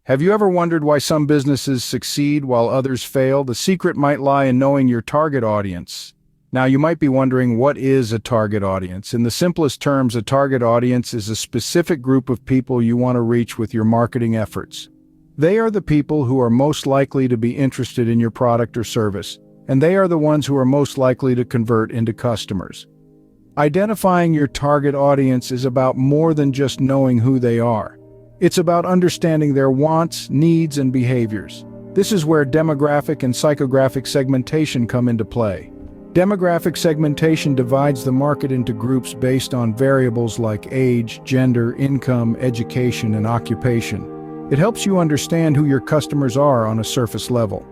Have you ever wondered why some businesses succeed while others fail? The secret might lie in knowing your target audience. Now, you might be wondering, what is a target audience? In the simplest terms, a target audience is a specific group of people you want to reach with your marketing efforts. They are the people who are most likely to be interested in your product or service, and they are the ones who are most likely to convert into customers. Identifying your target audience is about more than just knowing who they are. It's about understanding their wants, needs, and behaviors. This is where demographic and psychographic segmentation come into play. Demographic segmentation divides the market into groups based on variables like age, gender, income, education, and occupation. It helps you understand who your customers are on a surface level.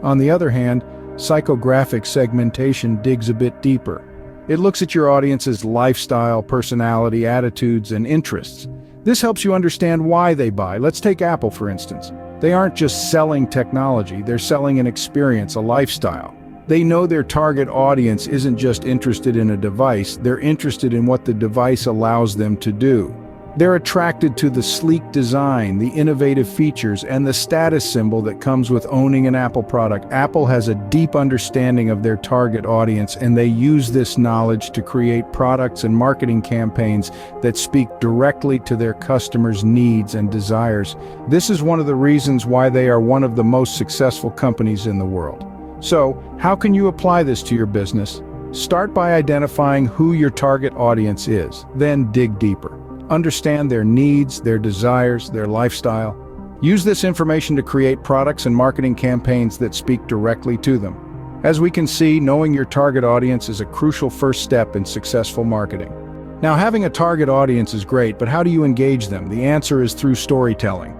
On the other hand, psychographic segmentation digs a bit deeper. It looks at your audience's lifestyle, personality, attitudes, and interests. This helps you understand why they buy. Let's take Apple, for instance. They aren't just selling technology, they're selling an experience, a lifestyle. They know their target audience isn't just interested in a device, they're interested in what the device allows them to do. They're attracted to the sleek design, the innovative features, and the status symbol that comes with owning an Apple product. Apple has a deep understanding of their target audience, and they use this knowledge to create products and marketing campaigns that speak directly to their customers' needs and desires. This is one of the reasons why they are one of the most successful companies in the world. So, how can you apply this to your business? Start by identifying who your target audience is, then dig deeper. Understand their needs, their desires, their lifestyle. Use this information to create products and marketing campaigns that speak directly to them. As we can see, knowing your target audience is a crucial first step in successful marketing. Now, having a target audience is great, but how do you engage them? The answer is through storytelling.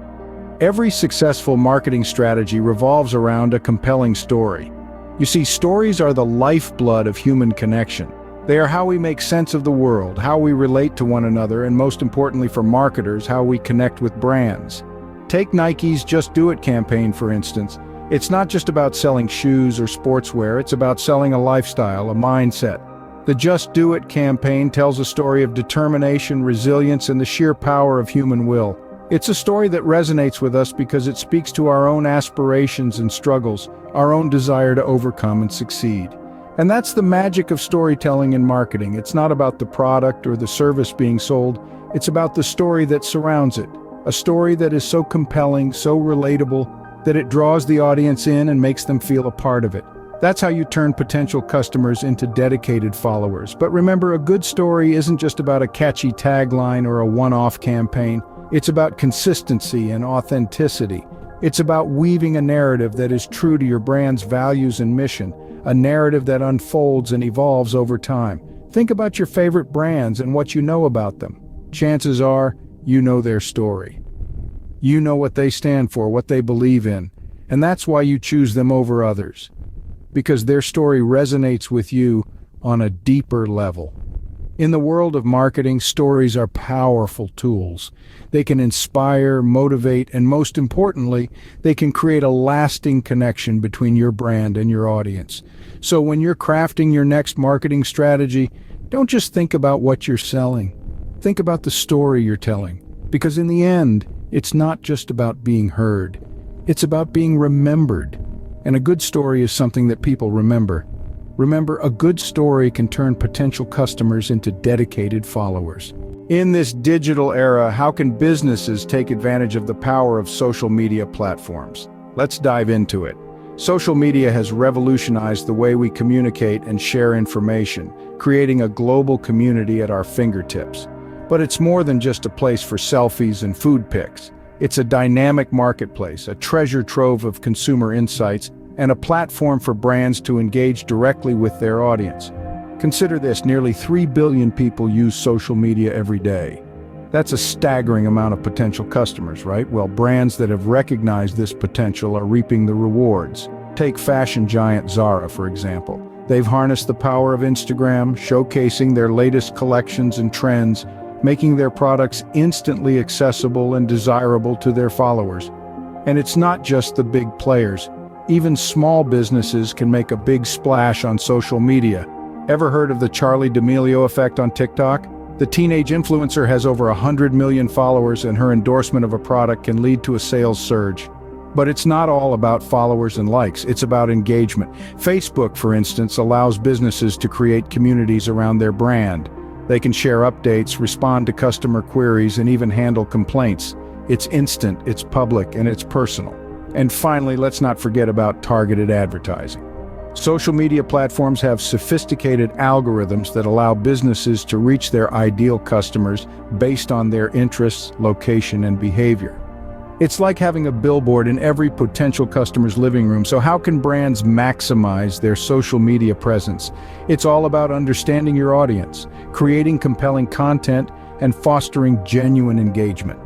Every successful marketing strategy revolves around a compelling story. You see, stories are the lifeblood of human connection. They are how we make sense of the world, how we relate to one another, and most importantly for marketers, how we connect with brands. Take Nike's Just Do It campaign, for instance. It's not just about selling shoes or sportswear, it's about selling a lifestyle, a mindset. The Just Do It campaign tells a story of determination, resilience, and the sheer power of human will. It's a story that resonates with us because it speaks to our own aspirations and struggles, our own desire to overcome and succeed. And that's the magic of storytelling in marketing. It's not about the product or the service being sold, it's about the story that surrounds it. A story that is so compelling, so relatable, that it draws the audience in and makes them feel a part of it. That's how you turn potential customers into dedicated followers. But remember, a good story isn't just about a catchy tagline or a one-off campaign. It's about consistency and authenticity. It's about weaving a narrative that is true to your brand's values and mission, a narrative that unfolds and evolves over time. Think about your favorite brands and what you know about them. Chances are, you know their story. You know what they stand for, what they believe in, and that's why you choose them over others. Because their story resonates with you on a deeper level. In the world of marketing, stories are powerful tools. They can inspire, motivate, and most importantly, they can create a lasting connection between your brand and your audience. So when you're crafting your next marketing strategy, don't just think about what you're selling. Think about the story you're telling. Because in the end, it's not just about being heard. It's about being remembered. And a good story is something that people remember. Remember, a good story can turn potential customers into dedicated followers. In this digital era, how can businesses take advantage of the power of social media platforms? Let's dive into it. Social media has revolutionized the way we communicate and share information, creating a global community at our fingertips. But it's more than just a place for selfies and food pics. It's a dynamic marketplace, a treasure trove of consumer insights, and a platform for brands to engage directly with their audience. Consider this, nearly 3 billion people use social media every day. That's a staggering amount of potential customers, right? Well, brands that have recognized this potential are reaping the rewards. Take fashion giant Zara, for example. They've harnessed the power of Instagram, showcasing their latest collections and trends, making their products instantly accessible and desirable to their followers. And it's not just the big players. Even small businesses can make a big splash on social media. Ever heard of the Charli D'Amelio effect on TikTok? The teenage influencer has over 100 million followers, and her endorsement of a product can lead to a sales surge. But it's not all about followers and likes, it's about engagement. Facebook, for instance, allows businesses to create communities around their brand. They can share updates, respond to customer queries, and even handle complaints. It's instant, it's public, and it's personal. And finally, let's not forget about targeted advertising. Social media platforms have sophisticated algorithms that allow businesses to reach their ideal customers based on their interests, location, and behavior. It's like having a billboard in every potential customer's living room. So how can brands maximize their social media presence? It's all about understanding your audience, creating compelling content, and fostering genuine engagement.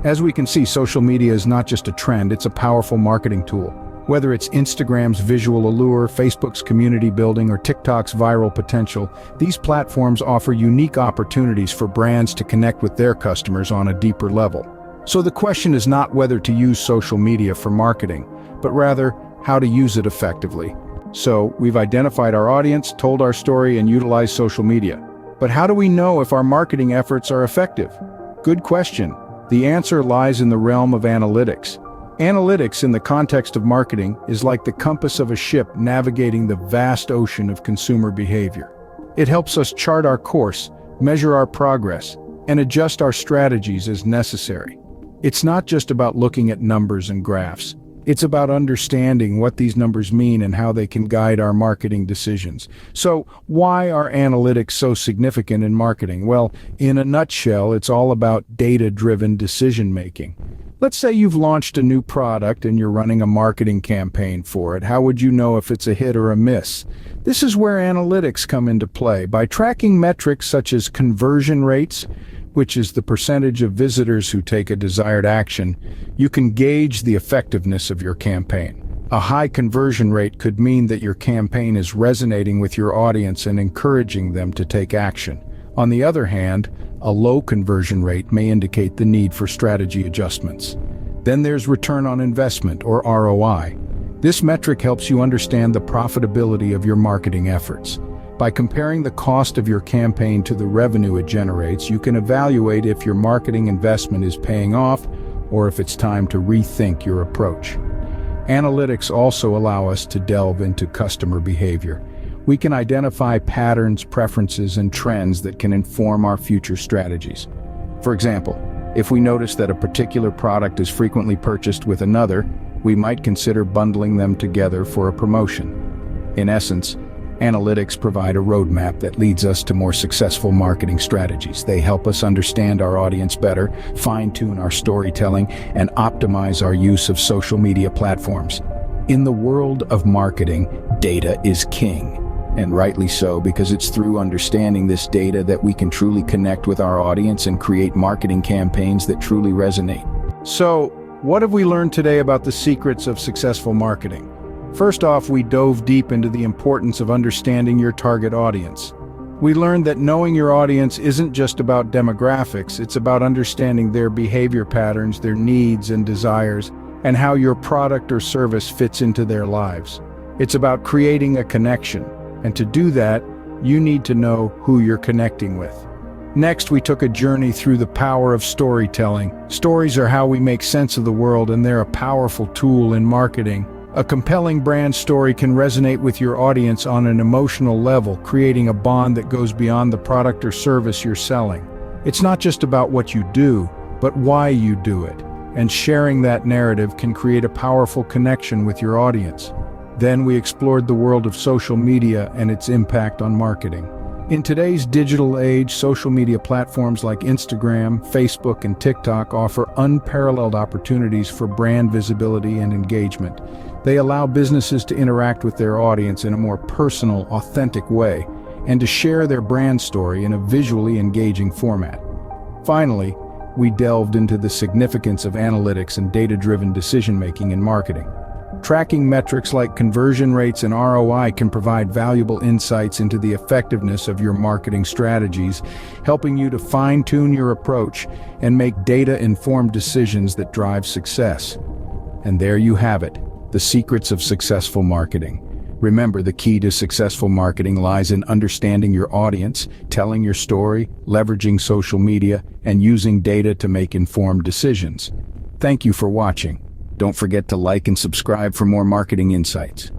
As we can see, social media is not just a trend, it's a powerful marketing tool. Whether it's Instagram's visual allure, Facebook's community building, or TikTok's viral potential, these platforms offer unique opportunities for brands to connect with their customers on a deeper level. So the question is not whether to use social media for marketing, but rather how to use it effectively. So we've identified our audience, told our story, and utilized social media. But how do we know if our marketing efforts are effective? Good question. The answer lies in the realm of analytics. Analytics in the context of marketing is like the compass of a ship navigating the vast ocean of consumer behavior. It helps us chart our course, measure our progress, and adjust our strategies as necessary. It's not just about looking at numbers and graphs. It's about understanding what these numbers mean and how they can guide our marketing decisions. So, why are analytics so significant in marketing? Well, in a nutshell, it's all about data-driven decision-making. Let's say you've launched a new product and you're running a marketing campaign for it. How would you know if it's a hit or a miss? This is where analytics come into play. By tracking metrics such as conversion rates, which is the percentage of visitors who take a desired action, you can gauge the effectiveness of your campaign. A high conversion rate could mean that your campaign is resonating with your audience and encouraging them to take action. On the other hand, a low conversion rate may indicate the need for strategy adjustments. Then there's return on investment, or ROI. This metric helps you understand the profitability of your marketing efforts. By comparing the cost of your campaign to the revenue it generates, you can evaluate if your marketing investment is paying off or if it's time to rethink your approach. Analytics also allow us to delve into customer behavior. We can identify patterns, preferences, and trends that can inform our future strategies. For example, if we notice that a particular product is frequently purchased with another, we might consider bundling them together for a promotion. In essence, analytics provide a roadmap that leads us to more successful marketing strategies. They help us understand our audience better, fine-tune our storytelling, and optimize our use of social media platforms. In the world of marketing, data is king. And rightly so, because it's through understanding this data that we can truly connect with our audience and create marketing campaigns that truly resonate. So, what have we learned today about the secrets of successful marketing? First off, we dove deep into the importance of understanding your target audience. We learned that knowing your audience isn't just about demographics, it's about understanding their behavior patterns, their needs and desires, and how your product or service fits into their lives. It's about creating a connection. And to do that, you need to know who you're connecting with. Next, we took a journey through the power of storytelling. Stories are how we make sense of the world, and they're a powerful tool in marketing. A compelling brand story can resonate with your audience on an emotional level, creating a bond that goes beyond the product or service you're selling. It's not just about what you do, but why you do it. And sharing that narrative can create a powerful connection with your audience. Then we explored the world of social media and its impact on marketing. In today's digital age, social media platforms like Instagram, Facebook, and TikTok offer unparalleled opportunities for brand visibility and engagement. They allow businesses to interact with their audience in a more personal, authentic way, and to share their brand story in a visually engaging format. Finally, we delved into the significance of analytics and data-driven decision-making in marketing. Tracking metrics like conversion rates and ROI can provide valuable insights into the effectiveness of your marketing strategies, helping you to fine-tune your approach and make data-informed decisions that drive success. And there you have it, the secrets of successful marketing. Remember, the key to successful marketing lies in understanding your audience, telling your story, leveraging social media, and using data to make informed decisions. Thank you for watching. Don't forget to like and subscribe for more marketing insights.